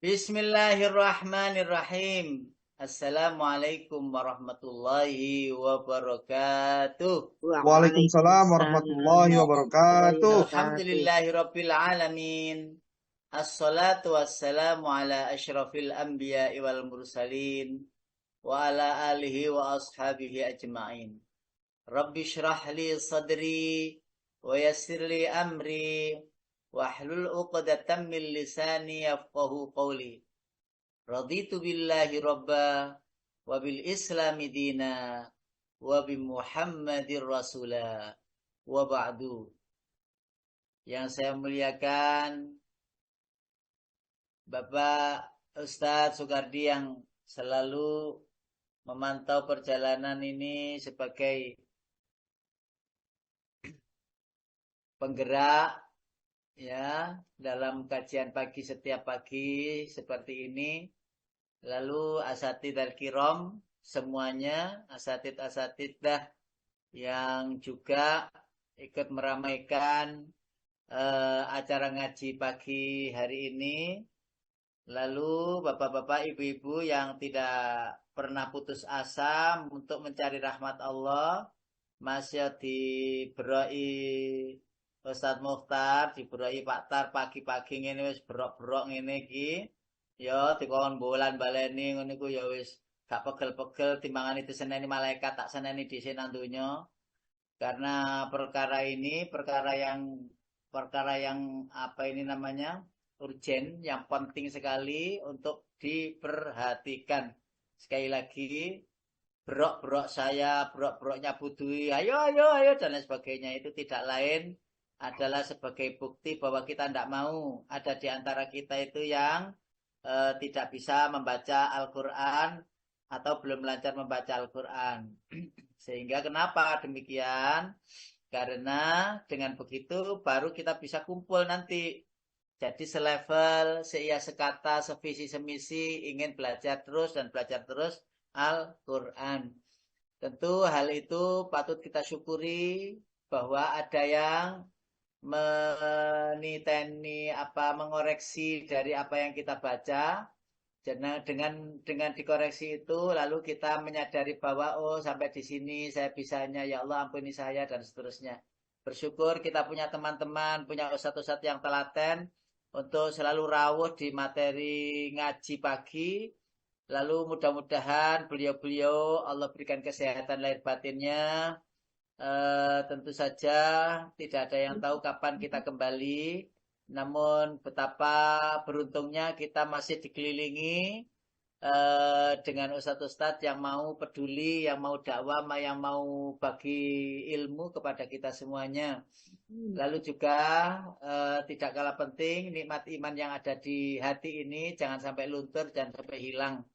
Bismillahirrahmanirrahim. Assalamualaikum warahmatullahi wabarakatuh. Waalaikumsalam Waalaikumsalam warahmatullahi warahmatullahi wabarakatuh. wabarakatuh. Alhamdulillahirabbil alamin. Assalatu wassalamu ala asyrafil anbiya'i wal mursalin wa ala alihi wa ashabihi ajma'in. Rabbi shrah li sadri wa yassir li amri wahlul 'uqdatam min lisani yafqahu qawli. Raditu billahi robba wa bil islami dina wa bi Muhammadir rasula wa ba'du. Yang saya muliakan Bapak Ustadz Sukardi yang selalu memantau perjalanan ini sebagai penggerak ya dalam kajian pagi setiap pagi seperti ini. Lalu asatid al-kiram semuanya, asatid dah yang juga ikut meramaikan acara ngaji pagi hari ini. Lalu bapak-bapak, ibu-ibu yang tidak pernah putus asa untuk mencari rahmat Allah, masih diberoi Ustadz Mukhtar, diberoi Pak Tar pagi-pagi ngene wis berok-berok ngene iki. Ya dikon bolan baleni ngono iku ya wis gak pegel-pegel timbangan itu seneni malaikat tak seneni dhisik nang donya. Karena perkara yang apa ini namanya? Urgen, yang penting sekali untuk diperhatikan. Sekali lagi, berok-berok saya, berok-beroknya Budui, ayo, ayo, ayo, dan lain sebagainya itu tidak lain adalah sebagai bukti bahwa kita tidak mau ada di antara kita itu yang tidak bisa membaca Al-Quran atau belum lancar membaca Al-Quran. Sehingga kenapa demikian? Karena dengan begitu baru kita bisa kumpul nanti. Jadi selevel, seia sekata, sevisi semisi, ingin belajar terus dan belajar terus Al-Quran. Tentu hal itu patut kita syukuri bahwa ada yang meniteni mengoreksi dari apa yang kita baca. Dengan dikoreksi itu lalu kita menyadari bahwa oh sampai di sini saya bisanya, ya Allah ampuni saya dan seterusnya. Bersyukur kita punya teman-teman, punya ustadz-ustadz yang telaten untuk selalu rawuh di materi ngaji pagi. Lalu mudah-mudahan beliau-beliau Allah berikan kesehatan lahir batinnya. Tentu saja tidak ada yang tahu kapan kita kembali. Namun betapa beruntungnya kita masih dikelilingi dengan ustadz-ustadz yang mau peduli, yang mau dakwah, yang mau bagi ilmu kepada kita semuanya. Lalu juga tidak kalah penting nikmat iman yang ada di hati ini jangan sampai luntur, jangan sampai hilang.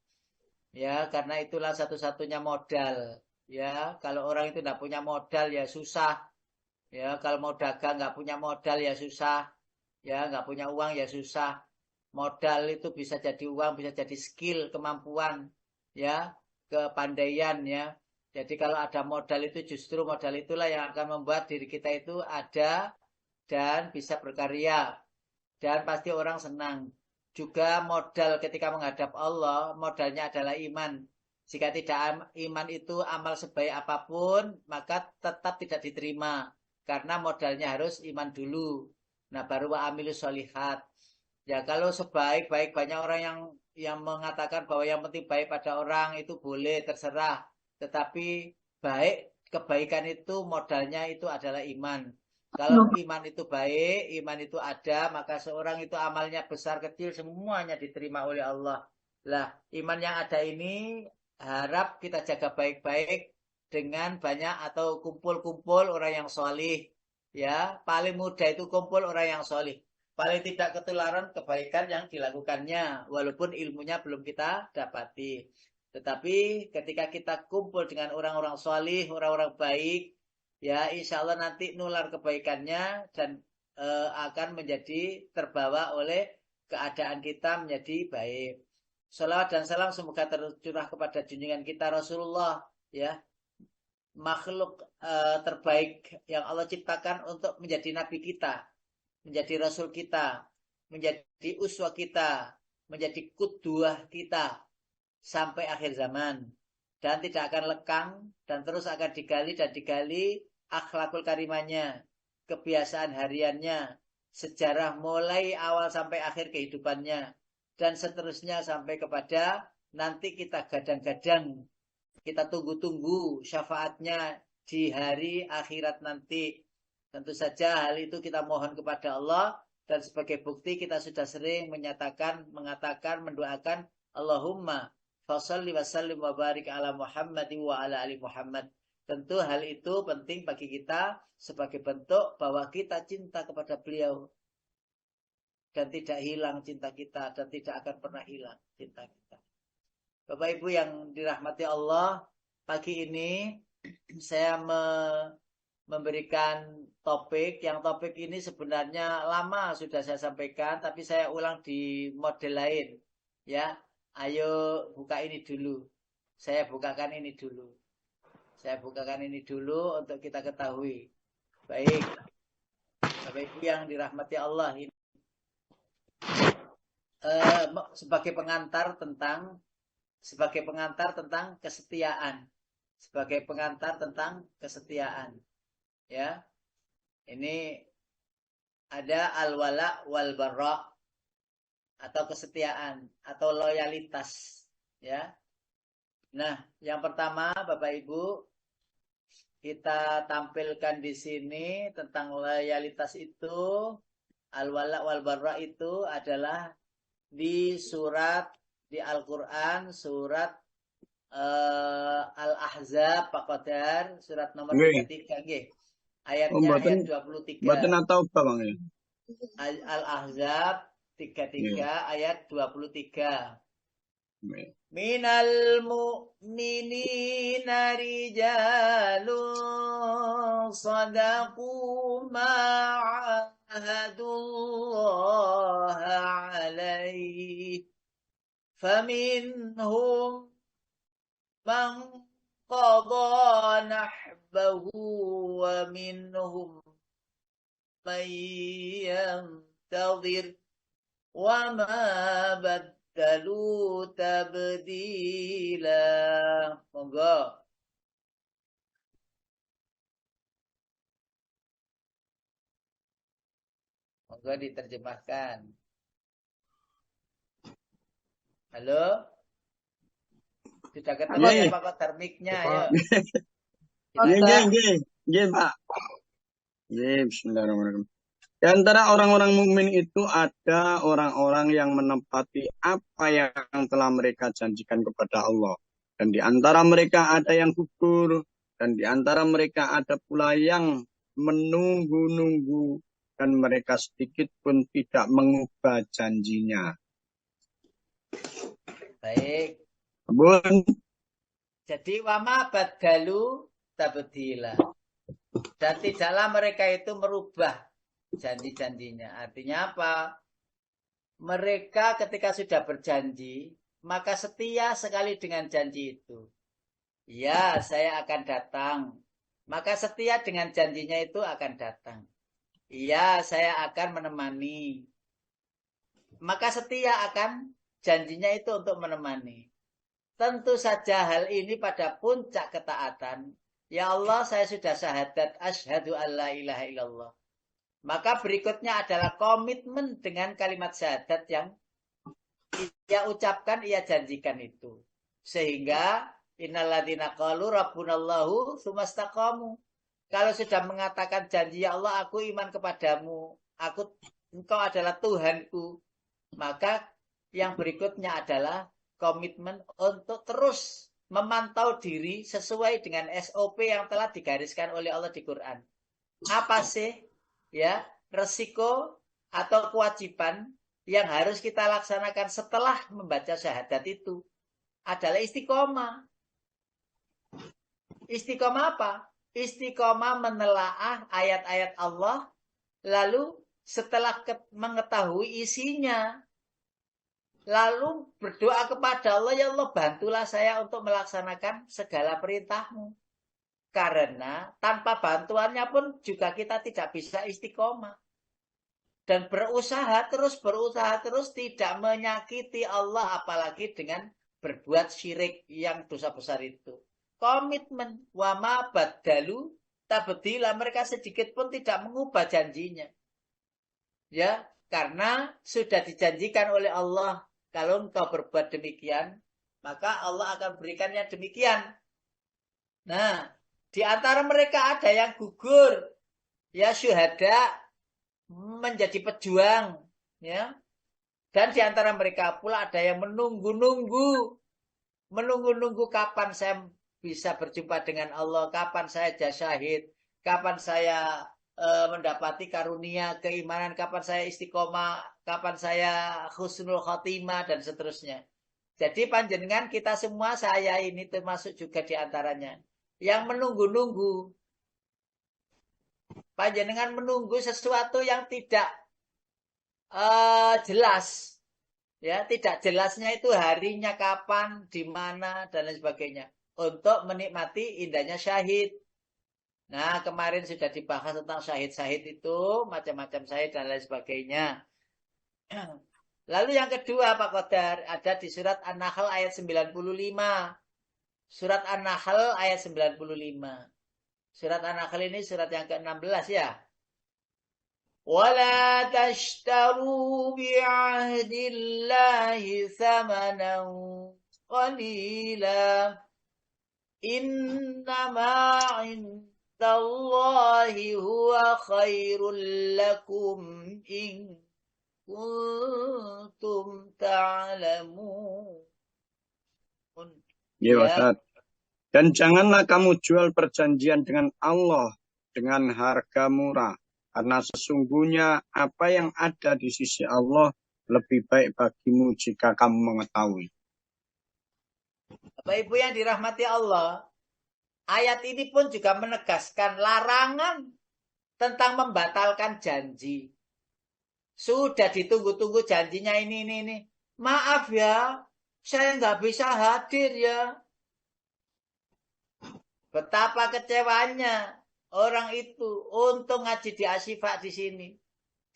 Ya, karena itulah satu-satunya modal. Ya, kalau orang itu tidak punya modal ya susah. Ya, kalau mau dagang nggak punya modal ya susah. Ya, nggak punya uang ya susah. Modal itu bisa jadi uang, bisa jadi skill, kemampuan, ya, kepandaian ya. Jadi kalau ada modal itu justru modal itulah yang akan membuat diri kita itu ada dan bisa berkarya. Dan pasti orang senang. Juga modal ketika menghadap Allah, modalnya adalah iman. Jika tidak iman itu amal sebaik apapun, maka tetap tidak diterima. Karena modalnya harus iman dulu. Nah, baru wa amilus solihat. Ya, kalau sebaik-baik banyak orang yang mengatakan bahwa yang penting baik pada orang itu boleh terserah. Tetapi baik kebaikan itu modalnya itu adalah iman. Kalau iman itu baik, iman itu ada, maka seorang itu amalnya besar kecil semuanya diterima oleh Allah. Lah, iman yang ada ini harap kita jaga baik-baik dengan banyak atau kumpul-kumpul orang yang solih. Ya, paling mudah itu kumpul orang yang solih. Paling tidak ketularan kebaikan yang dilakukannya, walaupun ilmunya belum kita dapati. Tetapi ketika kita kumpul dengan orang-orang solih, orang-orang baik, ya insya Allah nanti nular kebaikannya dan akan menjadi terbawa oleh keadaan kita menjadi baik. Salawat dan salam semoga tercurah kepada junjungan kita Rasulullah, ya, makhluk terbaik yang Allah ciptakan untuk menjadi nabi kita, menjadi rasul kita, menjadi uswah kita, menjadi qudwah kita sampai akhir zaman. Dan tidak akan lekang dan terus akan digali dan digali akhlakul karimahnya, kebiasaan hariannya, sejarah mulai awal sampai akhir kehidupannya, dan seterusnya sampai kepada nanti kita gadang-gadang, kita tunggu-tunggu syafaatnya di hari akhirat nanti. Tentu saja hal itu kita mohon kepada Allah, dan sebagai bukti kita sudah sering mengatakan, mendoakan Allahumma fasalli wa sallim wa barik ala Muhammad wa ala ali Muhammad. Tentu hal itu penting bagi kita sebagai bentuk bahwa kita cinta kepada beliau. Dan tidak hilang cinta kita, dan tidak akan pernah hilang cinta kita. Bapak Ibu yang dirahmati Allah, pagi ini saya memberikan topik. Yang topik ini sebenarnya lama sudah saya sampaikan, tapi saya ulang di model lain. Ya, ayo buka ini dulu. Saya bukakan ini dulu. Saya bukakan ini dulu untuk kita ketahui. Baik, Bapak Ibu yang dirahmati Allah, ini sebagai pengantar tentang kesetiaan. Sebagai pengantar tentang kesetiaan. Ya, ini ada al-wala wal bara, atau kesetiaan atau loyalitas, ya. Nah, yang pertama Bapak Ibu, kita tampilkan di sini tentang loyalitas itu. Al-wala wal bara itu adalah di di Al-Qur'an surat Al-Ahzab Pak Qadar, surat nomor 33 nggih. Ayatnya ayat 23. Mboten atau apa Bang ya? Al-Ahzab 33 ayat 23. Minal mu'minina rijalun sadaqu ma'ahadullaha alaih faminhum man qadha nahbahu wa minhum man yantadhir wa ma baddalu tabdila. Monggo. Monggo diterjemahkan. Halo? Sudah ketemu ya Pak Kotar mic-nya, ayo. Nggih, Pak. Nggih, bismillahirrahmanirrahim. Di antara orang-orang mukmin itu ada orang-orang yang menepati apa yang telah mereka janjikan kepada Allah. Dan di antara mereka ada yang gugur. Dan di antara mereka ada pula yang menunggu-nunggu. Dan mereka sedikit pun tidak mengubah janjinya. Baik. Bun. Jadi wama baddalu tabdila. Dan tidaklah mereka itu merubah janji-janjinya. Artinya apa? Mereka ketika sudah berjanji, maka setia sekali dengan janji itu. Ya, saya akan datang. Maka setia dengan janjinya itu akan datang. Iya, saya akan menemani. Maka setia akan janjinya itu untuk menemani. Tentu saja hal ini pada puncak ketaatan. Ya Allah, saya sudah syahadat asyhadu alla ilaha illallah. Maka berikutnya adalah komitmen dengan kalimat syahadat yang ia ucapkan, ia janjikan itu. Sehingga innalladzina qalu rabbunallahu tsumastaqamu. Kalau sudah mengatakan janji ya Allah, aku iman kepadamu, engkau adalah Tuhanku, maka yang berikutnya adalah komitmen untuk terus memantau diri sesuai dengan SOP yang telah digariskan oleh Allah di Quran. Apa sih ya resiko atau kewajiban yang harus kita laksanakan setelah membaca syahadat itu? Adalah istiqomah. Istiqomah apa? Istiqomah menelaah ayat-ayat Allah, lalu setelah mengetahui isinya, lalu berdoa kepada Allah, ya Allah bantulah saya untuk melaksanakan segala perintahmu. Karena tanpa bantuannya pun juga kita tidak bisa istiqomah. dan berusaha terus tidak menyakiti Allah, apalagi dengan berbuat syirik yang dosa besar itu. Komitmen, wama badalu tabdila, mereka sedikit pun tidak mengubah janjinya. Ya, karena sudah dijanjikan oleh Allah, kalau engkau berbuat demikian, maka Allah akan berikannya demikian. Nah, di antara mereka ada yang gugur, ya syuhada, menjadi pejuang, ya. Dan di antara mereka pula ada yang menunggu-nunggu kapan saya bisa berjumpa dengan Allah, kapan saya jadi syahid, kapan saya mendapati karunia keimanan, kapan saya istiqomah, kapan saya husnul khotimah dan seterusnya. Jadi panjenengan kita semua, saya ini termasuk juga di antaranya yang menunggu-nunggu. Panjenengan menunggu sesuatu yang tidak jelas, ya, tidak jelasnya itu harinya kapan, di mana dan lain sebagainya, untuk menikmati indahnya syahid. Nah, kemarin sudah dibahas tentang syahid-syahid itu, macam-macam syahid dan lain sebagainya. Lalu yang kedua Pak Qadar, ada di surat An-Nahl ayat 95. Surat An-Nahl ayat 95. Surat An-Nahl ini surat yang ke-16 ya. وَلَا تَشْتَرُوا بِعَهْدِ اللَّهِ ثَمَنًا قَلِيلًا إِنَّمَا عِندَ اللَّهِ هُوَ خَيْرٌ لَكُمْ إِن كُنتُمْ تَعْلَمُونَ. Ya, Ustaz. Dan janganlah kamu jual perjanjian dengan Allah dengan harga murah, karena sesungguhnya apa yang ada di sisi Allah lebih baik bagimu jika kamu mengetahui. Bapak Ibu yang dirahmati Allah, ayat ini pun juga menegaskan larangan tentang membatalkan janji. Sudah ditunggu-tunggu janjinya ini. Maaf ya, saya nggak bisa hadir ya. Betapa kecewanya orang itu. Untung ngaji di Asyifa di sini.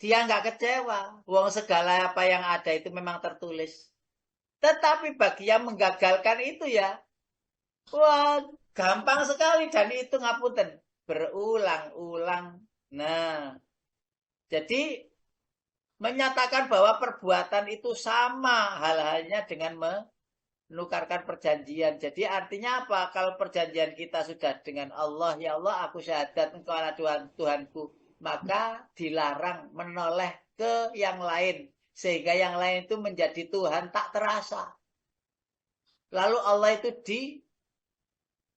Dia nggak kecewa. Wong segala apa yang ada itu memang tertulis. Tetapi bagi yang menggagalkan itu ya, wah, gampang sekali dan itu ngapunten. Berulang-ulang. Nah, jadi menyatakan bahwa perbuatan itu sama hal-halnya dengan menukarkan perjanjian. Jadi artinya apa? Kalau perjanjian kita sudah dengan Allah, ya Allah aku syahadat engkau adalah Tuhanku, maka dilarang menoleh ke yang lain. Sehingga yang lain itu menjadi Tuhan tak terasa. Lalu Allah itu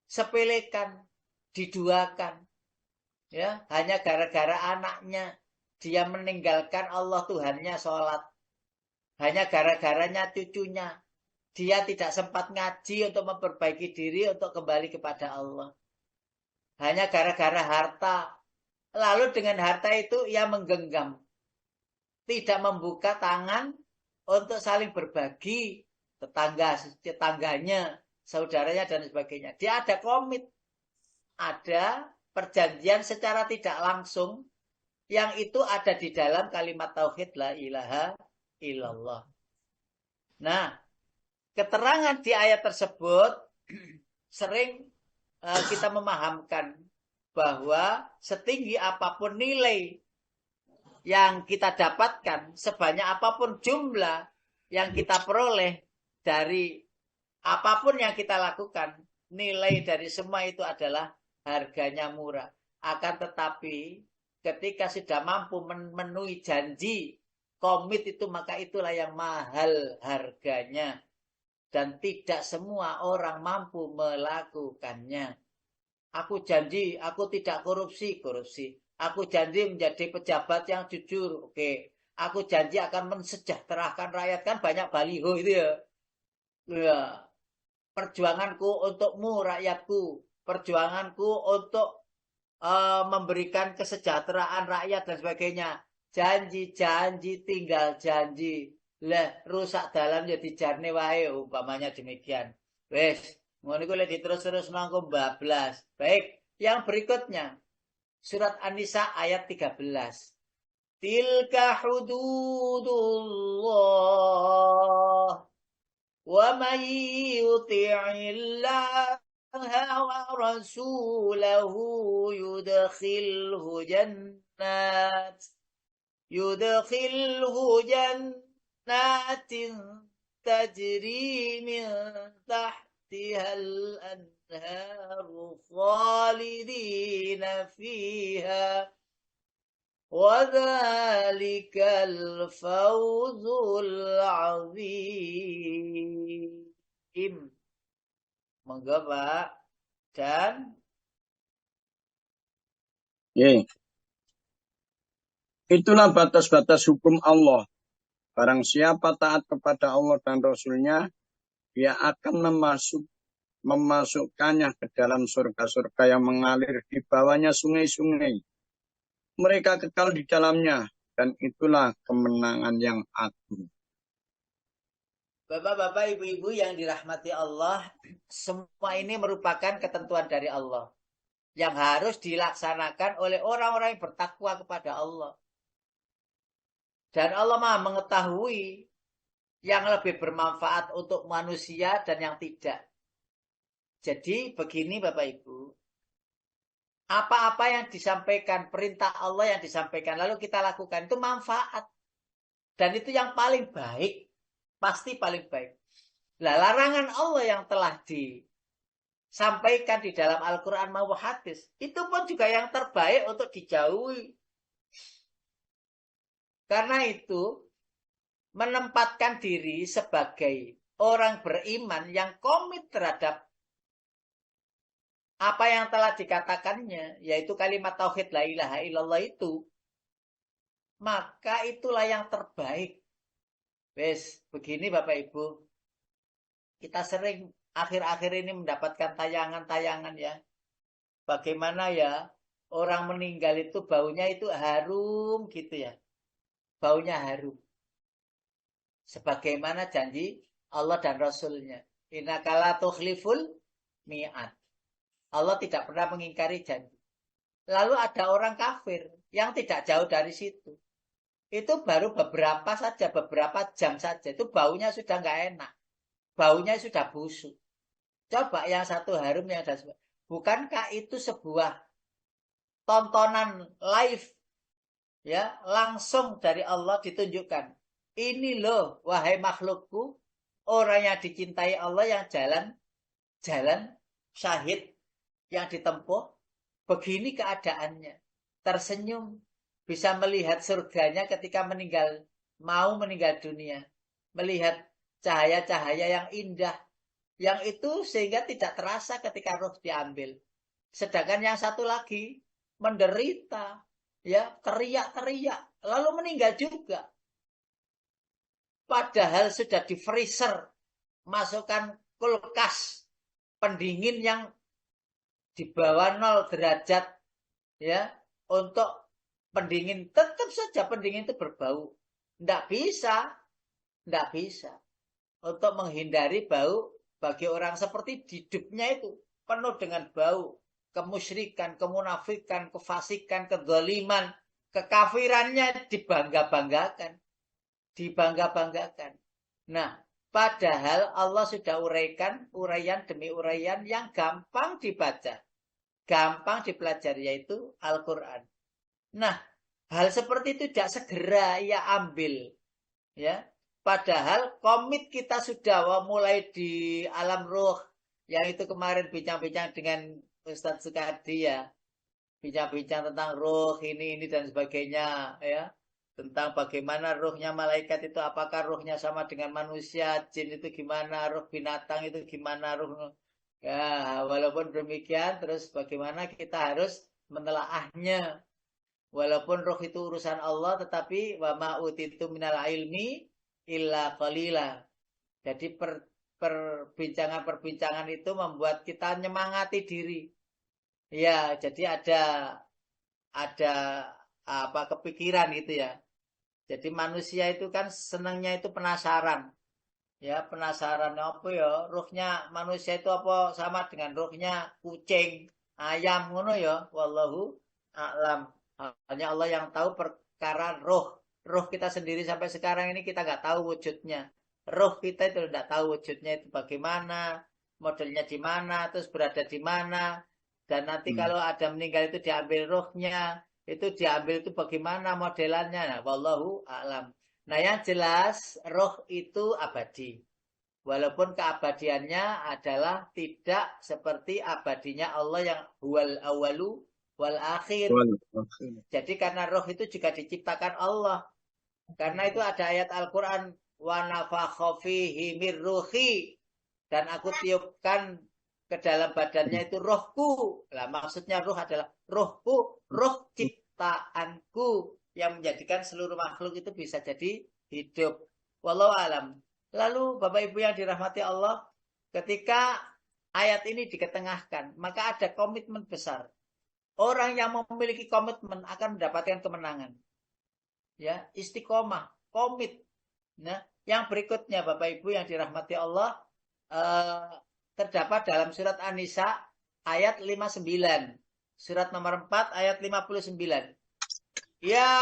disepelekan, diduakan. Ya, hanya gara-gara anaknya dia meninggalkan Allah Tuhannya sholat. Hanya gara-garanya cucunya dia tidak sempat ngaji untuk memperbaiki diri untuk kembali kepada Allah. Hanya gara-gara harta. Lalu dengan harta itu ia menggenggam. Tidak membuka tangan untuk saling berbagi tetangganya, saudaranya dan sebagainya. Dia ada komit. Ada perjanjian secara tidak langsung yang itu ada di dalam kalimat tauhid la ilaha illallah. Nah, keterangan di ayat tersebut sering kita memahamkan bahwa setinggi apapun nilai yang kita dapatkan, sebanyak apapun jumlah yang kita peroleh dari apapun yang kita lakukan, nilai dari semua itu adalah harganya murah. Akan tetapi ketika sudah mampu memenuhi janji, komit itu, maka itulah yang mahal harganya. Dan tidak semua orang mampu melakukannya. Aku janji, aku tidak korupsi. Aku janji menjadi pejabat yang jujur. Oke. Aku janji akan mensejahterakan rakyat. Kan banyak baliho itu ya. Ya. Perjuanganku untukmu rakyatku. Perjuanganku untuk memberikan kesejahteraan rakyat dan sebagainya. Janji tinggal janji. Lah rusak dalam ya dijarne wae umpamanya demikian. Wes, ngono iku lek diterus-terus nangko bablas. Baik, yang berikutnya surat An-Nisa ayat 13. Tilka hududullah. Wa man yuti'illah ورسوله يدخله جنات تجري من تحتها الأنهار خالدين فيها وذلك الفوز العظيم. Monggo Pak. Dan itulah batas-batas hukum Allah. Barang siapa taat kepada Allah dan Rasul-Nya, dia akan memasukkannya ke dalam surga-surga yang mengalir di bawahnya sungai-sungai. Mereka kekal di dalamnya, dan itulah kemenangan yang agung. Bapak-bapak, ibu-ibu yang dirahmati Allah, semua ini merupakan ketentuan dari Allah yang harus dilaksanakan oleh orang-orang yang bertakwa kepada Allah. Dan Allah Maha mengetahui yang lebih bermanfaat untuk manusia dan yang tidak. Jadi begini Bapak Ibu, apa-apa yang disampaikan, perintah Allah yang disampaikan, lalu kita lakukan, itu manfaat. Dan itu yang paling baik. Pasti paling baik. Nah, larangan Allah yang telah disampaikan di dalam Al-Quran maupun hadis, itu pun juga yang terbaik untuk dijauhi. Karena itu, menempatkan diri sebagai orang beriman yang komit terhadap apa yang telah dikatakannya, yaitu kalimat tauhid la ilaha illallah itu, maka itulah yang terbaik. Wes, begini Bapak Ibu, kita sering akhir-akhir ini mendapatkan tayangan-tayangan ya. Bagaimana ya, orang meninggal itu baunya itu harum gitu ya. Baunya harum. Sebagaimana janji Allah dan Rasul-Nya. Innaka la tukhliful mi'ad. Allah tidak pernah mengingkari janji. Lalu ada orang kafir yang tidak jauh dari situ. Itu baru beberapa jam saja. Itu baunya sudah nggak enak. Baunya sudah busuk. Coba yang satu harum, yang ada sebuah. Bukankah itu sebuah tontonan live, ya, langsung dari Allah ditunjukkan. Ini loh, wahai makhlukku, orang yang dicintai Allah yang jalan syahid yang ditempuh, begini keadaannya. Tersenyum, bisa melihat surganya ketika mau meninggal dunia. Melihat cahaya-cahaya yang indah. Yang itu sehingga tidak terasa ketika roh diambil. Sedangkan yang satu lagi menderita, ya, teriak-teriak, lalu meninggal juga. Padahal sudah di freezer, masukkan kulkas pendingin yang di bawah 0 derajat, ya, untuk pendingin, tetap saja pendingin itu berbau. Tidak bisa. Untuk menghindari bau, bagi orang seperti hidupnya itu penuh dengan bau. Kemusyrikan, kemunafikan, kefasikan, kedzaliman, kekafirannya dibangga-banggakan. Nah, padahal Allah sudah uraikan, uraian demi uraian yang gampang dibaca. Gampang dipelajari, yaitu Al-Quran. Nah, hal seperti itu tidak segera ia ambil, ya. Padahal komit kita sudah mulai di alam ruh, yang itu kemarin bincang-bincang dengan Ustadz Sukadi ya, bincang-bincang tentang ruh ini dan sebagainya, ya, tentang bagaimana ruhnya malaikat itu, apakah ruhnya sama dengan manusia, jin itu gimana, ruh binatang itu gimana, ruh, ya, walaupun demikian, terus bagaimana kita harus menelaahnya. Walaupun roh itu urusan Allah, tetapi wa ma utitu minal ilmi illa qalila. Jadi perbincangan-perbincangan itu membuat kita nyemangati diri. Ya, jadi ada apa kepikiran gitu ya. Jadi manusia itu kan senangnya itu penasaran. Ya, penasaran apa ya? Ruhnya manusia itu apa sama dengan ruhnya kucing, ayam ngono ya. Wallahu a'lam. Hanya Allah yang tahu perkara roh. Roh kita sendiri sampai sekarang ini kita nggak tahu wujudnya. Roh kita itu nggak tahu wujudnya itu bagaimana, modelnya di mana, terus berada di mana. Dan nanti kalau ada meninggal itu diambil rohnya, itu diambil itu bagaimana modelannya. Nah, wallahu a'lam. Nah, yang jelas roh itu abadi. Walaupun keabadiannya adalah tidak seperti abadinya Allah yang huwal awalu wal akhir. Jadi karena roh itu juga diciptakan Allah. Karena itu ada ayat Al-Quran wa nafakha fihi mir ruhi, dan aku tiupkan ke dalam badannya itu rohku. Lah maksudnya roh adalah rohku, roh ciptaanku yang menjadikan seluruh makhluk itu bisa jadi hidup. Wallahu alam. Lalu Bapak Ibu yang dirahmati Allah, ketika ayat ini diketengahkan, maka ada komitmen besar. Orang yang memiliki komitmen akan mendapatkan kemenangan. Ya, istiqomah, komit. Nah, yang berikutnya Bapak Ibu yang dirahmati Allah, terdapat dalam surat An-Nisa ayat 59. Surat nomor 4 ayat 59. Ya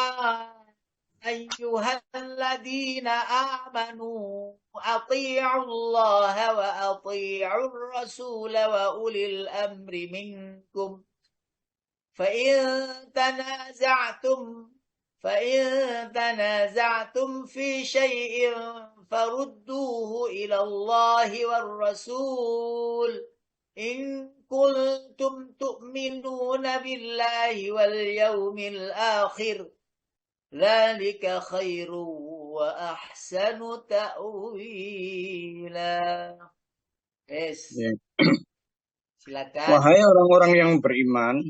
ayyuhalladzina amanu athi'ullaha wa athi'ur rasul wa ulil amri minkum. فإن تنازعتم في شيء فردوه إلى الله والرسول إن كنتم تؤمنون بالله واليوم الآخر ذلك خير وأحسن تأويلا. Yes. Silakan. Wahai orang-orang yang beriman,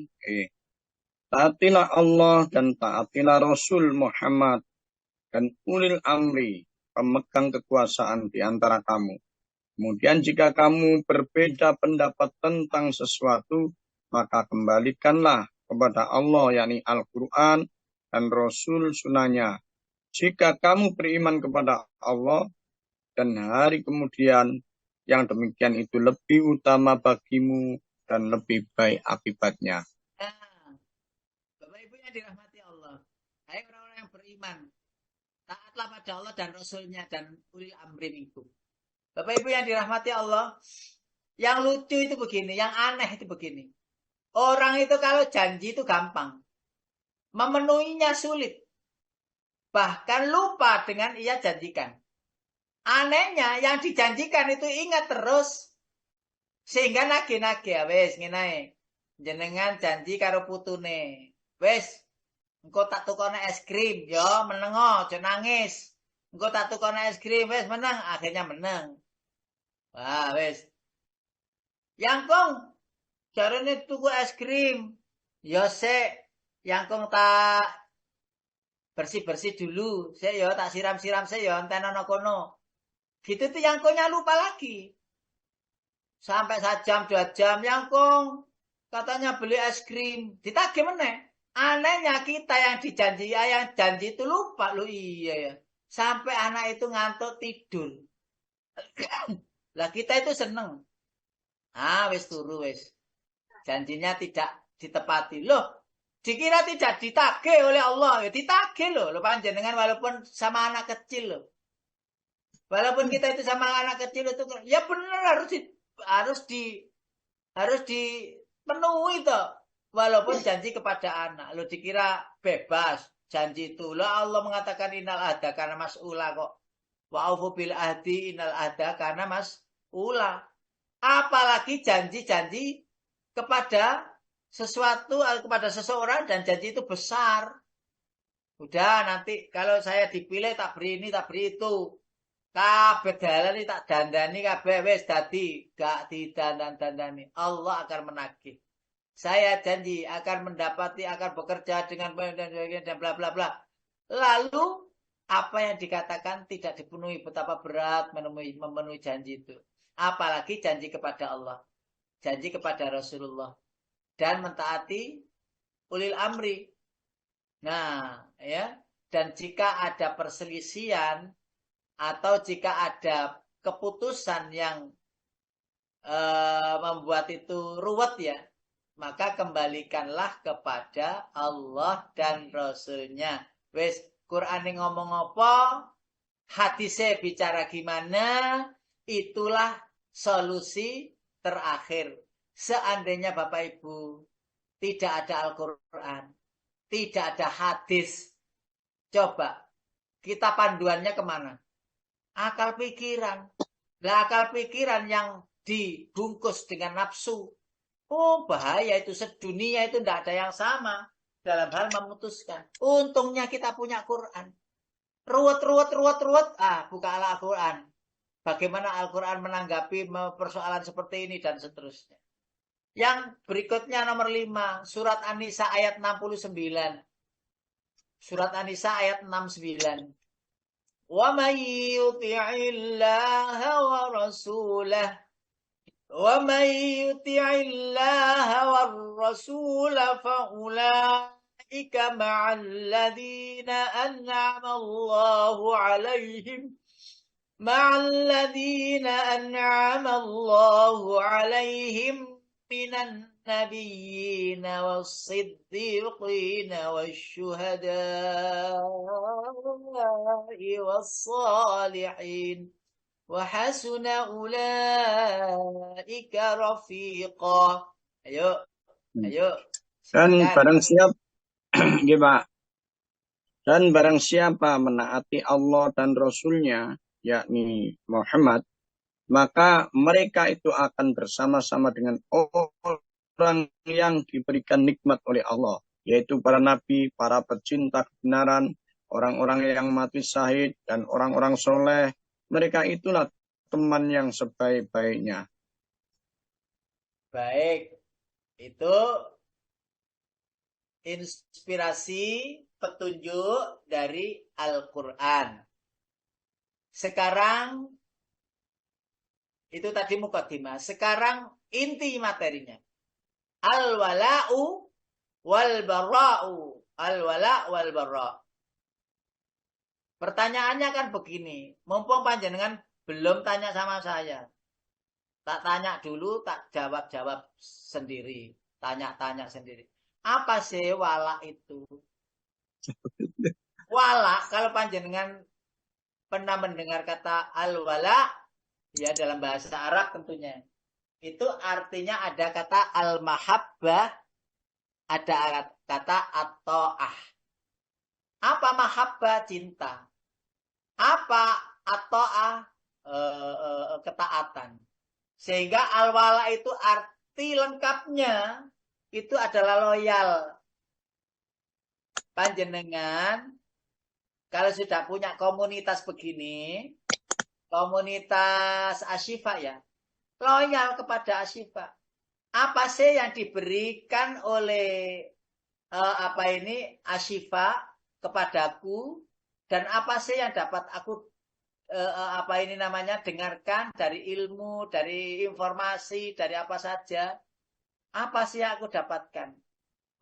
taatilah Allah dan taatilah Rasul Muhammad dan ulil amri, pemegang kekuasaan di antara kamu. Kemudian jika kamu berbeda pendapat tentang sesuatu, maka kembalikanlah kepada Allah, yakni Al-Quran dan Rasul sunnahnya. Jika kamu beriman kepada Allah dan hari kemudian, yang demikian itu lebih utama bagimu dan lebih baik akibatnya. Nah, Bapak Ibu yang dirahmati Allah, hai orang-orang yang beriman, taatlah pada Allah dan Rasulnya dan ulil amri minkum. Bapak Ibu yang dirahmati Allah, yang lucu itu begini, yang aneh itu begini. Orang itu kalau janji itu gampang, memenuhinya sulit, bahkan lupa dengan ia janjikan. Anehnya yang dijanjikan itu ingat terus, sehingga nagih-nagih. Wes ngene, jenengan janji karo putune, wes engko tak tukone es krim, yo menengo, aja nangis. Engko tak tukone es krim, wes menang, akhirnya menang. Wah, wes. Yang kong jarene tuku es krim, yo sik, yang kong tak bersih-bersih dulu, sik yo tak siram-siram sik yo enten ana kono. Gitu tuh yang kongnya lupa lagi. Sampai 1 jam 2 jam yang kong katanya beli es krim, ditagih meneh. Anehnya kita yang dijanji, yang janji itu lupa lu, iya ya. Sampai anak itu ngantuk tidur. Lah kita itu seneng. Wis turu wis. Janjinya tidak ditepati. Loh, dikira tidak ditagih oleh Allah. Ya ditagih loh panjenengan walaupun sama anak kecil loh. Walaupun kita itu sama anak kecil itu, ya benar harus dipenuhi toh. Walaupun janji kepada anak, lo dikira bebas janji itu. Lah Allah mengatakan innal ahda karena mas'ula kok. Wa aufu bil ahdi innal ahda karena mas'ula. Apalagi janji-janji kepada sesuatu, kepada seseorang, dan janji itu besar. Udah nanti kalau saya dipilih tak beri ini, tak beri itu. Kabeh dalan iki tak dandani kabeh wis dadi gak didandan-dandani. Allah akan menagih. Saya janji akan mendapati, akan bekerja dengan dan bla bla bla. Lalu apa yang dikatakan tidak dipenuhi, betapa berat memenuhi janji itu. Apalagi janji kepada Allah, janji kepada Rasulullah, dan mentaati ulil amri. Nah, ya. Dan jika ada perselisihan atau jika ada keputusan yang membuat itu ruwet ya, maka kembalikanlah kepada Allah dan Rasul-Nya. Wes Quran ngomong apa, hadisnya bicara gimana, itulah solusi terakhir. Seandainya Bapak Ibu tidak ada Al-Quran, tidak ada hadis, coba kita panduannya kemana? Akal pikiran. Lah akal pikiran yang dibungkus dengan nafsu. Oh bahaya itu, sedunia itu tidak ada yang sama dalam hal memutuskan. Untungnya kita punya Quran. Ruwet. Buka Al-Quran. Bagaimana Al-Quran menanggapi persoalan seperti ini dan seterusnya. Yang berikutnya nomor 5. Surat An-Nisa ayat 69. Surat An-Nisa ayat 69. وَمَنْ يُطِعِ اللَّهَ وَرَسُولَهُ وَمَنْ يُطِعِ اللَّهَ وَالرَّسُولَ فَأُولَئِكَ مَعَ الَّذِينَ أَنْعَمَ اللَّهُ عَلَيْهِمْ مِنَ النَّبِيِّينَ وَالصِّدِّيقِينَ وَالشُّهَدَاءِ وَالصَّالِحِينَ وَحَسُنَ أُولَئِكَ رَفِيقًا. Ayo. Dan Silakan. barang siapa, Pak. Dan barang siapa menaati Allah dan Rasulnya, yakni Muhammad, maka mereka itu akan bersama-sama dengan orang yang diberikan nikmat oleh Allah, yaitu para nabi, para pecinta kebenaran, orang-orang yang mati syahid, dan orang-orang soleh. Mereka itulah teman yang sebaik-baiknya. Baik, itu inspirasi petunjuk dari Al-Quran. Sekarang itu tadi mukadimah. Sekarang inti materinya. Al-wala'u wal-bara'u. Al-wala' wal-bara'. Pertanyaannya kan begini. Mumpung panjenengan belum tanya sama saya. Tak tanya dulu, tak jawab-jawab sendiri. Tanya-tanya sendiri. Apa sih wala itu? Wala, kalau panjenengan pernah mendengar kata al-wala, ya dalam bahasa Arab tentunya. Itu artinya ada kata al-mahabbah, ada kata at-ta'ah. Apa mahabbah? Cinta. Apa at-ta'ah? Ketaatan. Sehingga al-wala itu arti lengkapnya itu adalah loyal. Panjenengan kalau sudah punya komunitas begini, komunitas Asyifa ya, loyal kepada Asyifa. Apa sih yang diberikan oleh Asyifa kepadaku, dan apa sih yang dapat aku dengarkan dari ilmu, dari informasi, dari apa saja. Apa sih yang aku dapatkan?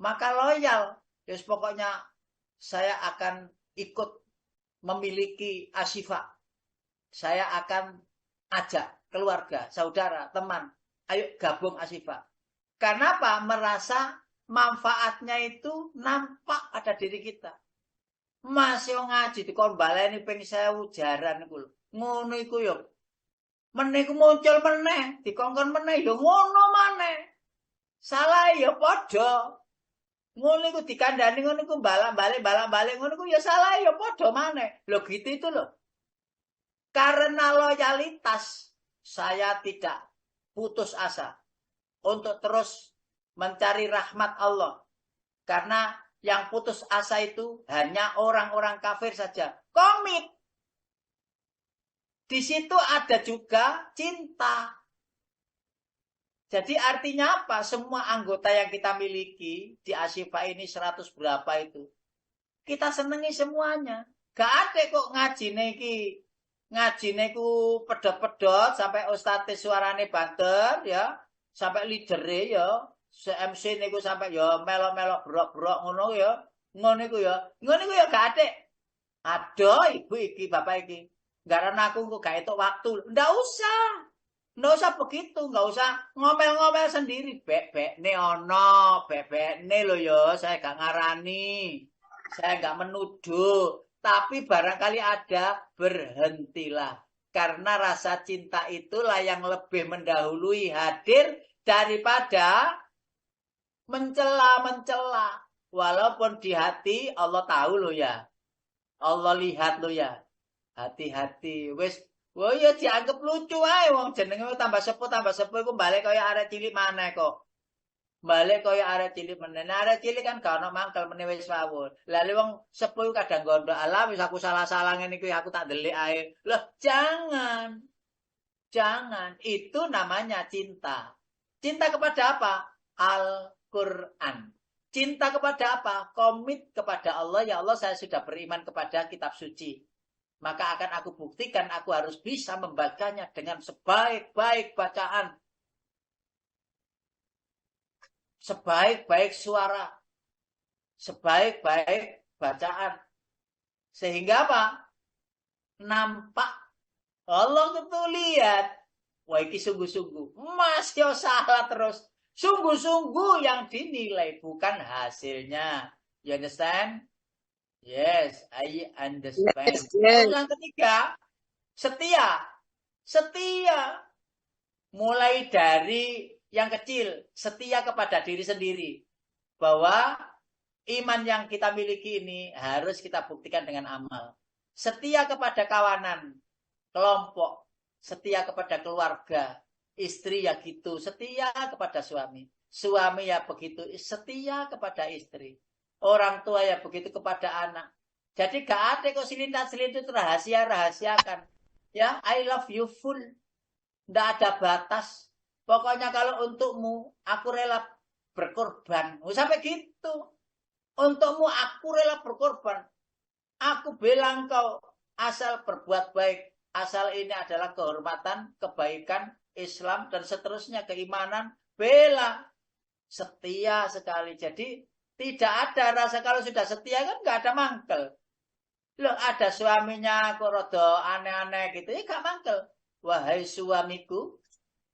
Maka loyal. Terus pokoknya saya akan ikut memiliki Asyifa. Saya akan ajak keluarga, saudara, teman. Ayo gabung Asyifa. Kenapa? Merasa manfaatnya itu nampak pada diri kita. Masih ngaji dikon baleni ping 1000 jaran iku lho. Ngono iku yo. Meneh ku muncul meneh, dikongkon meneh yo ngono maneh. Salah ya padha. Ngono iku dikandani ngono iku balak-balik ngono iku ya salah ya padha maneh. Lho gitu itu loh. Karena loyalitas saya tidak putus asa untuk terus mencari rahmat Allah. Karena yang putus asa itu hanya orang-orang kafir saja. Komit. Di situ ada juga cinta. Jadi artinya apa? Semua anggota yang kita miliki di Asyifa ini 100 berapa itu. Kita senengi semuanya. Gak ada kok ngaji ku pedot-pedot sampai ustadz suarane banter ya, sampai leadere ya. MC niku sampai ya melok-melok brok-brok ngono ya. Ngono iku ya gak ada. Aduh, ibu iki, bapak iki. Karena aku gak itu waktu. Nggak usah begitu, nggak usah ngomel-ngomel sendiri. Bebek ne ono, bebek ne lo yo, saya gak ngarani. Saya nggak menuduh, tapi barangkali ada, berhentilah. Karena rasa cinta itulah yang lebih mendahului hadir daripada mencela-mencela. Walaupun di hati Allah tahu loh ya. Allah lihat loh ya. Hati-hati. Wes, wah ya dianggap lucu ae wong jenenge tambah sepuh iku balik kaya arek cilik maneh kok. Balik kaya arek cilik meneh. Nah, arek cilik kan gak ono mangkel meneh wis wawur. Lah wong sepuh kadang gondok, "Alah wis aku salah-salah ngene iki aku tak delik ae." Loh, jangan. Jangan. Itu namanya cinta. Cinta kepada apa? Al-Quran. Cinta kepada apa? Komit kepada Allah. Ya Allah, saya sudah beriman kepada kitab suci. Maka akan aku buktikan aku harus bisa membacanya dengan sebaik-baik bacaan. Sebaik-baik suara. Sebaik-baik bacaan. Sehingga apa? Nampak. Allah itu lihat. Wah, ini sungguh-sungguh. Mas, yo salah terus. Sungguh-sungguh yang dinilai, bukan hasilnya. You understand? Yes, I understand. Yes, yes. Terus yang ketiga, setia. Setia. Mulai dari yang kecil, setia kepada diri sendiri. Bahwa iman yang kita miliki ini harus kita buktikan dengan amal. Setia kepada kawanan, kelompok, setia kepada keluarga, istri ya gitu, setia kepada suami. Suami ya begitu, setia kepada istri. Orang tua ya begitu kepada anak. Jadi gak ada kok selintas-selintas rahasia-rahasiakan. Ya, I love you full. Nggak ada batas. Pokoknya kalau untukmu, aku rela berkorban. Sampai gitu. Untukmu, aku rela berkorban. Aku bilang kau asal berbuat baik. Asal ini adalah kehormatan, kebaikan, Islam, dan seterusnya, keimanan. Bela. Setia sekali. Jadi tidak ada rasa kalau sudah setia kan nggak ada mangkel. Loh ada suaminya kok rada aneh-aneh gitu. Ya nggak mangkel. Wahai suamiku,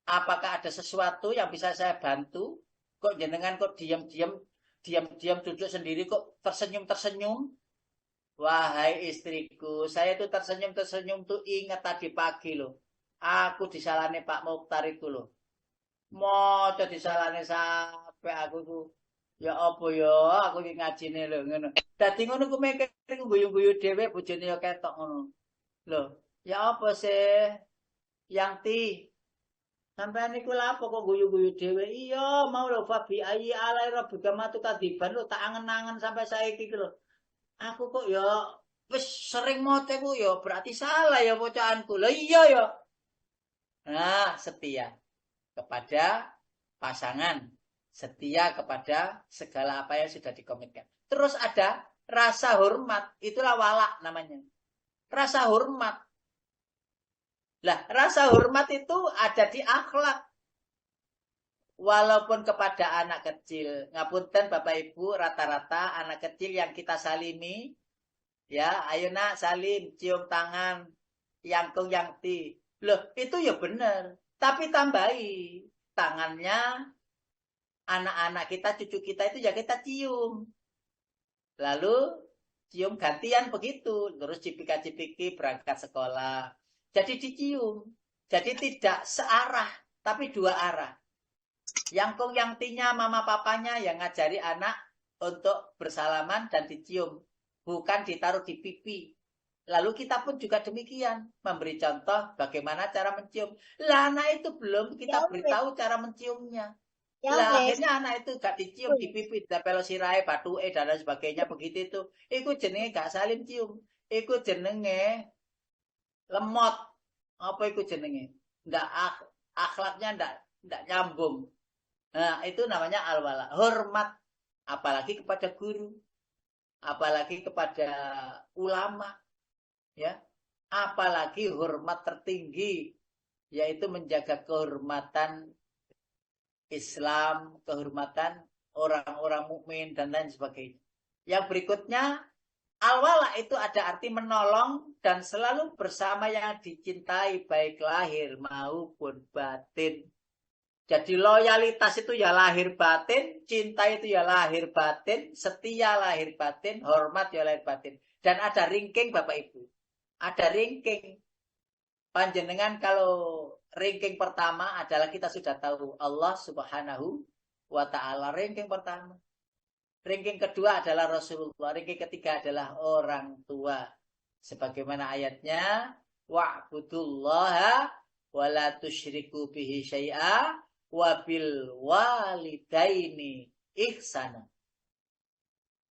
apakah ada sesuatu yang bisa saya bantu? Kok jenengan kok diam-diam duduk sendiri kok tersenyum-tersenyum? Wahai istriku, saya tuh tersenyum-tersenyum tuh ingat tadi pagi loh. Aku disalahnya Pak Mokhtar itu loh. Mau disalahnya sampai aku tuh. Ya apa ya, aku iki ngajine lho ngono. Dadi ngono ku mikir guyu-guyu dhewe bojone ya ketok ngono. Loh, ya apa sih? Yang ti sampean niku lha apa kok guyu-guyu dhewe? Iya, mau lho Fabi ayi alai rabbika matu kadiban lho tak angen-angen sampai saiki iki lho. Aku kok ya wis sering mote ku ya berarti salah ya bocahanku. Lah iya ya. Nah, setia kepada pasangan, setia kepada segala apa yang sudah dikomitkan. Terus ada rasa hormat, itulah wala namanya. Rasa hormat. Lah, rasa hormat itu ada di akhlak. Walaupun kepada anak kecil. Ngapunten Bapak Ibu, rata-rata anak kecil yang kita salimi, ya, ayo nak salim, cium tangan, yangkung yangti. Loh, itu ya benar. Tapi tambahi, tangannya anak-anak kita, cucu kita itu ya kita cium. Lalu cium gantian begitu. Terus cipika-cipiki berangkat sekolah. Jadi dicium. Jadi tidak searah, tapi dua arah. Yangkung yangtinya mama papanya yang ngajari anak untuk bersalaman dan dicium. Bukan ditaruh di pipi. Lalu kita pun juga demikian. Memberi contoh bagaimana cara mencium. Lah anak itu belum kita beritahu cara menciumnya. Lah akhirnya anak itu gak dicium di pipi, dapelo sirahe, batuke dan lain sebagainya begitu itu. Iku jenenge gak salim cium. Iku jenenge lemot. Apa iku jenenge? Ndak akhlaknya ndak nyambung. Nah, itu namanya al-wala. Hormat apalagi kepada guru, apalagi kepada ulama, ya. Apalagi hormat tertinggi yaitu menjaga kehormatan Islam, kehormatan orang-orang mukmin dan lain sebagainya. Yang berikutnya, al-wala itu ada arti menolong dan selalu bersama yang dicintai baik lahir maupun batin. Jadi loyalitas itu ya lahir batin, cinta itu ya lahir batin, setia lahir batin, hormat ya lahir batin. Dan ada ringking Bapak Ibu. Ada ringking. Panjenengan kalau ranking pertama adalah kita sudah tahu Allah Subhanahu wa taala, ranking pertama. Ranking kedua adalah Rasulullah, ranking ketiga adalah orang tua. Sebagaimana ayatnya, wa'budullaha wa la tusyriku bihi syai'a wa bil walidaini ihsana.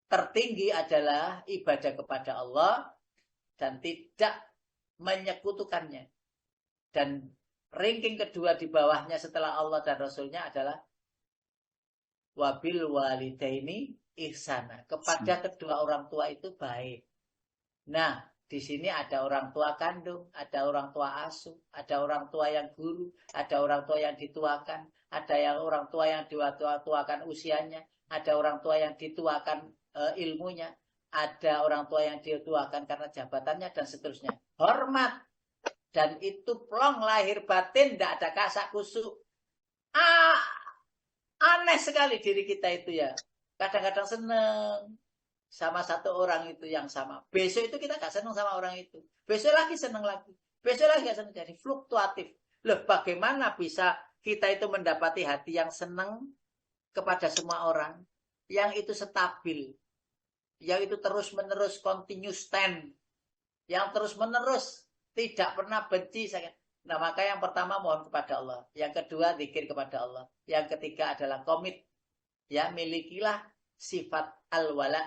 Tertinggi adalah ibadah kepada Allah dan tidak menyekutukannya. Dan ranking kedua di bawahnya setelah Allah dan Rasulnya adalah wabil walidaini ihsana. Kepada kedua orang tua itu baik. Nah, di sini ada orang tua kandung, ada orang tua asuh, ada orang tua yang guru, ada orang tua yang dituakan, ada yang orang tua yang dituakan usianya, ada orang tua yang dituakan ilmunya, ada orang tua yang dituakan karena jabatannya dan seterusnya. Hormat. Dan itu plong lahir batin, tidak ada kasak kusuk. Aneh sekali diri kita itu ya. Kadang-kadang seneng sama satu orang itu yang sama. Besok itu kita gak seneng sama orang itu. Besok lagi seneng lagi. Besok lagi gak seneng. Jadi fluktuatif. Loh, bagaimana bisa kita itu mendapati hati yang seneng kepada semua orang. Yang itu stabil. Yang itu terus-menerus continuous stand. Yang terus-menerus tidak pernah benci. Nah, maka yang pertama mohon kepada Allah. Yang kedua zikir kepada Allah. Yang ketiga adalah komit. Ya, milikilah sifat al-wala.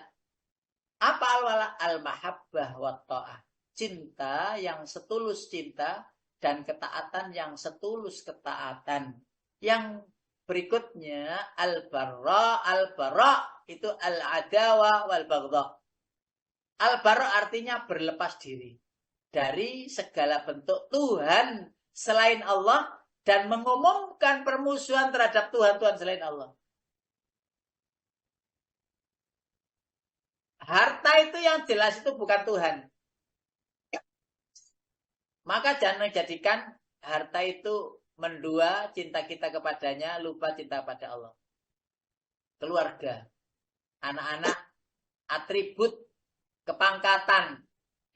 Apa al-wala? Al-mahabbah wa ta'ah. Cinta yang setulus cinta dan ketaatan yang setulus ketaatan. Yang berikutnya al-barra. Al-barra itu al-adawa wal-baghdha. Al-barra artinya berlepas diri dari segala bentuk Tuhan selain Allah dan mengumumkan permusuhan terhadap Tuhan-Tuhan selain Allah. Harta itu yang jelas itu bukan Tuhan. Maka jangan menjadikan harta itu mendua cinta kita kepadanya, lupa cinta pada Allah. Keluarga, anak-anak, atribut, kepangkatan,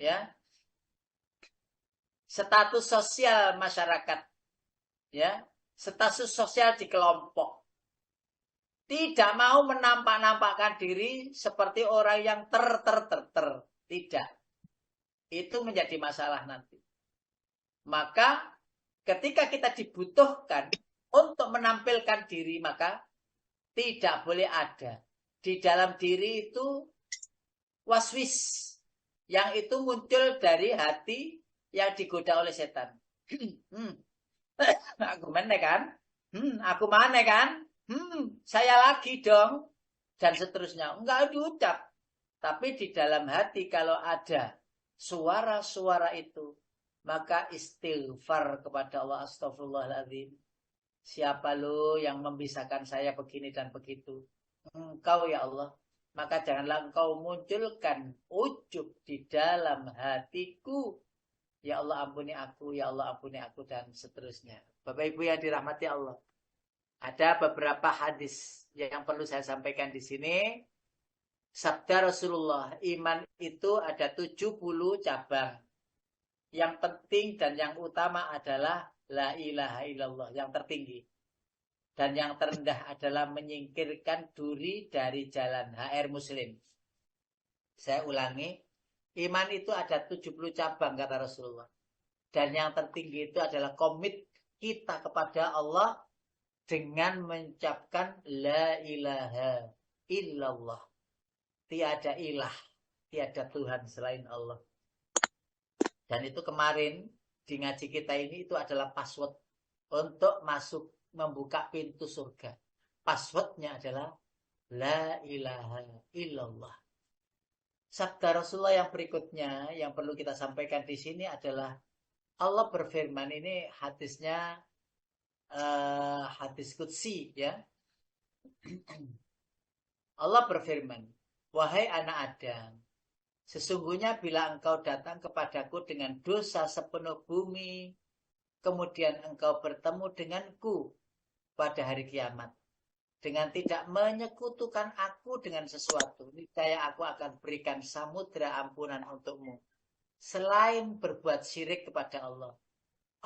ya, status sosial masyarakat, ya, status sosial di kelompok. Tidak mau menampak-nampakkan diri seperti orang yang ter. Tidak. Itu menjadi masalah nanti. Maka ketika kita dibutuhkan untuk menampilkan diri, maka tidak boleh ada. Di dalam diri itu waswis. Yang itu muncul dari hati yang digoda oleh setan. Aku mana kan? Aku mana kan? Saya lagi dong. Dan seterusnya. Enggak diucap. Tapi di dalam hati kalau ada suara-suara itu, maka istighfar kepada Allah. Astagfirullahaladzim. Siapa lo yang memisahkan saya begini dan begitu? Engkau ya Allah. Maka janganlah engkau munculkan ujub di dalam hatiku. Ya Allah ampuni aku, ya Allah ampuni aku, dan seterusnya. Bapak Ibu yang dirahmati Allah. Ada beberapa hadis yang perlu saya sampaikan di sini. Sabda Rasulullah, iman itu ada 70 cabang. Yang penting dan yang utama adalah la ilaha illallah, yang tertinggi. Dan yang terendah adalah menyingkirkan duri dari jalan HR Muslim. Saya ulangi. Iman itu ada 70 cabang kata Rasulullah. Dan yang tertinggi itu adalah komit kita kepada Allah dengan mengucapkan la ilaha illallah. Tiada ilah, tiada Tuhan selain Allah. Dan itu kemarin di ngaji kita ini itu adalah password untuk masuk membuka pintu surga. Passwordnya adalah la ilaha illallah. Sabda Rasulullah yang berikutnya yang perlu kita sampaikan di sini adalah Allah berfirman, ini hadisnya hadis qudsi ya. Allah berfirman, wahai anak Adam, sesungguhnya bila engkau datang kepadaku dengan dosa sepenuh bumi, kemudian engkau bertemu denganku pada hari kiamat. Dengan tidak menyekutukan aku dengan sesuatu, niscaya aku akan berikan samudra ampunan untukmu. Selain berbuat syirik kepada Allah.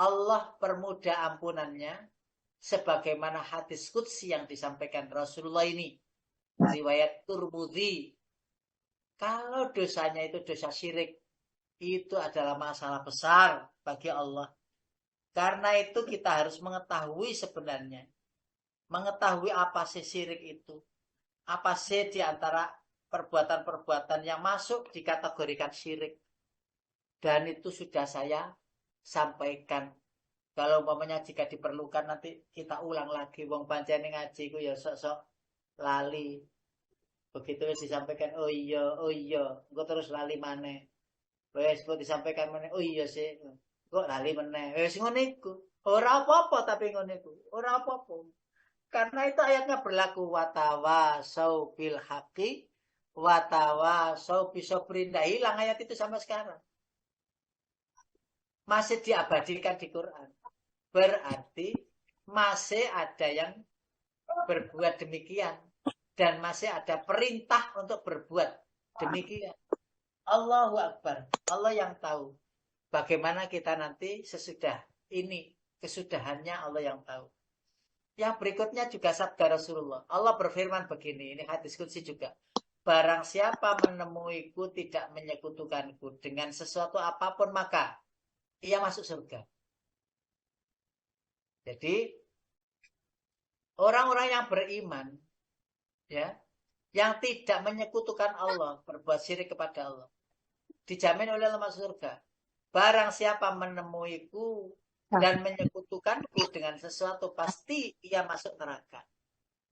Allah permudah ampunannya, sebagaimana hadis qudsi yang disampaikan Rasulullah ini. Riwayat Turmudi. Kalau dosanya itu dosa syirik, itu adalah masalah besar bagi Allah. Karena itu kita harus mengetahui sebenarnya. Mengetahui apa sih syirik itu. Apa sih di antara perbuatan-perbuatan yang masuk dikategorikan syirik. Dan itu sudah saya sampaikan. Kalau umpamanya jika diperlukan nanti kita ulang lagi. Wong pancene ngaji ku ya sok-sok lali. Begitu disampaikan, oh iya. Gue terus lali maneh. Wes kok disampaikan maneh, oh iya sih. Kok lali meneh. Wes ngono iku. Ora apa-apa tapi ngono iku. Ora apa-apa. Karena itu ayatnya berlaku watawasau bil haqi watawasau bisabrin. Nggak hilang ayat itu sampai sekarang. Masih diabadikan di Quran. Berarti masih ada yang berbuat demikian. Dan masih ada perintah untuk berbuat demikian. Allahu Akbar. Allah yang tahu. Bagaimana kita nanti sesudah ini. Kesudahannya Allah yang tahu. Yang berikutnya juga sabda Rasulullah. Allah berfirman begini. Ini hadis qudsi juga. Barang siapa menemuiku tidak menyekutukanku dengan sesuatu apapun, maka ia masuk surga. Jadi orang-orang yang beriman, ya, yang tidak menyekutukan Allah, berbuat syirik kepada Allah, dijamin oleh Allah masuk surga. Barang siapa menemuiku dan menyekutukanku dengan sesuatu, pasti ia masuk neraka.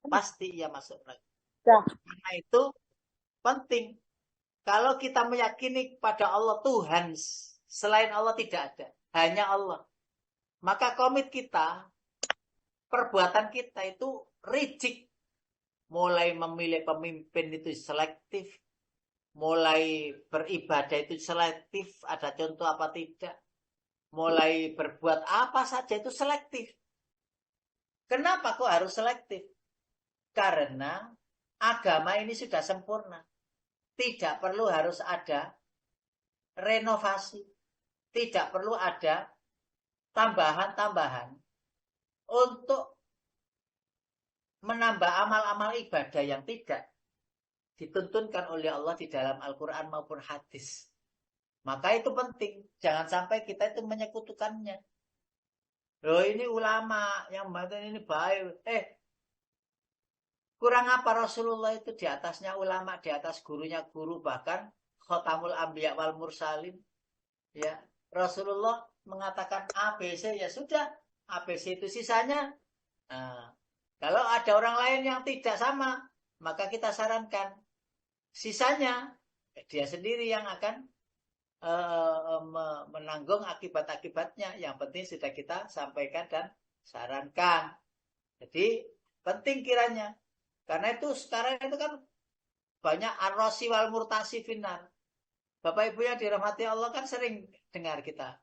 Pasti ia masuk neraka. Karena itu penting. Kalau kita meyakini pada Allah Tuhan, selain Allah tidak ada. Hanya Allah. Maka komit kita, perbuatan kita itu rigid. Mulai memilih pemimpin itu selektif. Mulai beribadah itu selektif. Ada contoh apa tidak. Mulai berbuat apa saja itu selektif. Kenapa kok harus selektif? Karena agama ini sudah sempurna. Tidak perlu harus ada renovasi. Tidak perlu ada tambahan-tambahan untuk menambah amal-amal ibadah yang tidak dituntunkan oleh Allah di dalam Al-Quran maupun hadis. Maka itu penting. Jangan sampai kita itu menyekutukannya. Loh ini ulama yang membantu ini baik. Kurang apa Rasulullah itu di atasnya ulama, di atas gurunya guru, bahkan Khotamul Anbiya wal Mursalin. Ya, Rasulullah mengatakan ABC, ya sudah. ABC itu sisanya. Nah, kalau ada orang lain yang tidak sama, maka kita sarankan sisanya dia sendiri yang akan menanggung akibat-akibatnya. Yang penting sudah kita sampaikan dan sarankan. Jadi penting kiranya. Karena itu sekarang itu kan banyak ar-rasi wal murtasi finnar. Bapak Ibu yang dirahmati Allah kan sering dengar kita.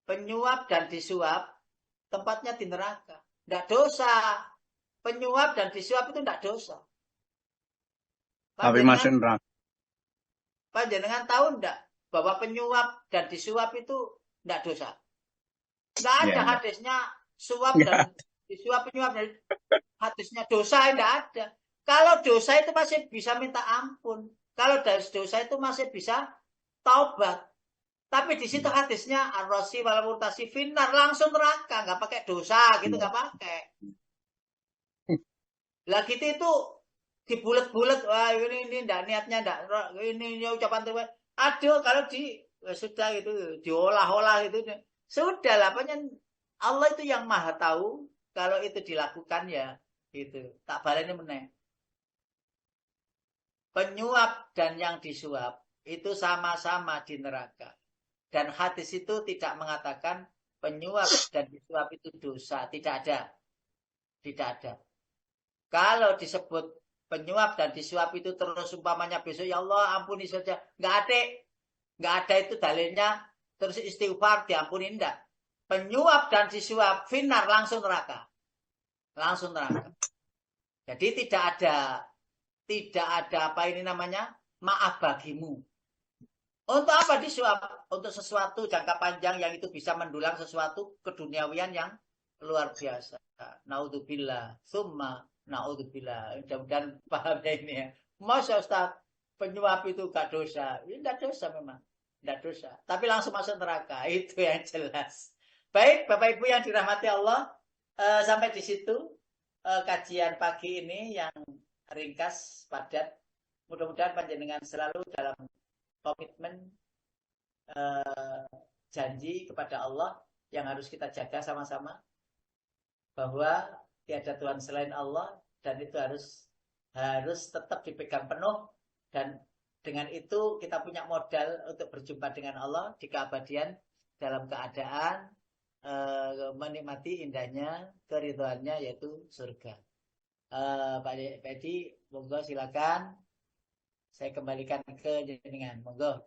Penyuap dan disuap tempatnya di neraka. Tidak dosa. Penyuap dan disuap itu tidak dosa. Tapi masih neraka. Panjenengan tahu enggak bahwa penyuap dan disuap itu tidak dosa? Tidak ada hadisnya suap dan disuap penyuap. Hadisnya dosa tidak ada. Kalau dosa itu masih bisa minta ampun. Kalau dosa itu masih bisa taubat. Tapi di situ hadisnya ar-rasi wal murtasi finnar, langsung neraka, nggak pakai dosa gitu, nggak pakai. Lah gitu itu dibulet-bulet, wah ini enggak niatnya enggak, ini ucapan terima. Aduh kalau sudah gitu diolah-olah itu sudah lah, Allah itu yang maha tahu. Kalau itu dilakukan ya gitu, tak baleni meneh. Penyuap dan yang disuap itu sama-sama di neraka. Dan hadis itu tidak mengatakan penyuap dan disuap itu dosa, tidak ada. Tidak ada. Kalau disebut penyuap dan disuap itu terus umpamanya besok ya Allah ampuni saja, nggak ada itu dalilnya terus istighfar diampuni, enggak. Penyuap dan disuap finnar, langsung neraka. langsung neraka. Jadi tidak ada apa ini namanya maaf bagimu. Untuk apa disuap? Untuk sesuatu jangka panjang yang itu bisa mendulang sesuatu keduniawian yang luar biasa. Naudzubillah, summa naudzubillah. Mudah-mudahan paham ya ini ya. Masa Ustaz, penyuap itu gak dosa? Ini gak dosa memang. Gak dosa. Tapi langsung masuk neraka. Itu yang jelas. Baik, Bapak Ibu yang dirahmati Allah. Sampai di situ kajian pagi ini yang ringkas, padat. Mudah-mudahan panjenengan selalu dalam komitmen janji kepada Allah yang harus kita jaga sama-sama, bahwa tiada Tuhan selain Allah, dan itu harus tetap dipegang penuh, dan dengan itu kita punya modal untuk berjumpa dengan Allah di keabadian dalam keadaan menikmati indahnya keridhaannya, yaitu surga. Pak Edi, monggo silakan saya kembalikan ke jenengan, monggo.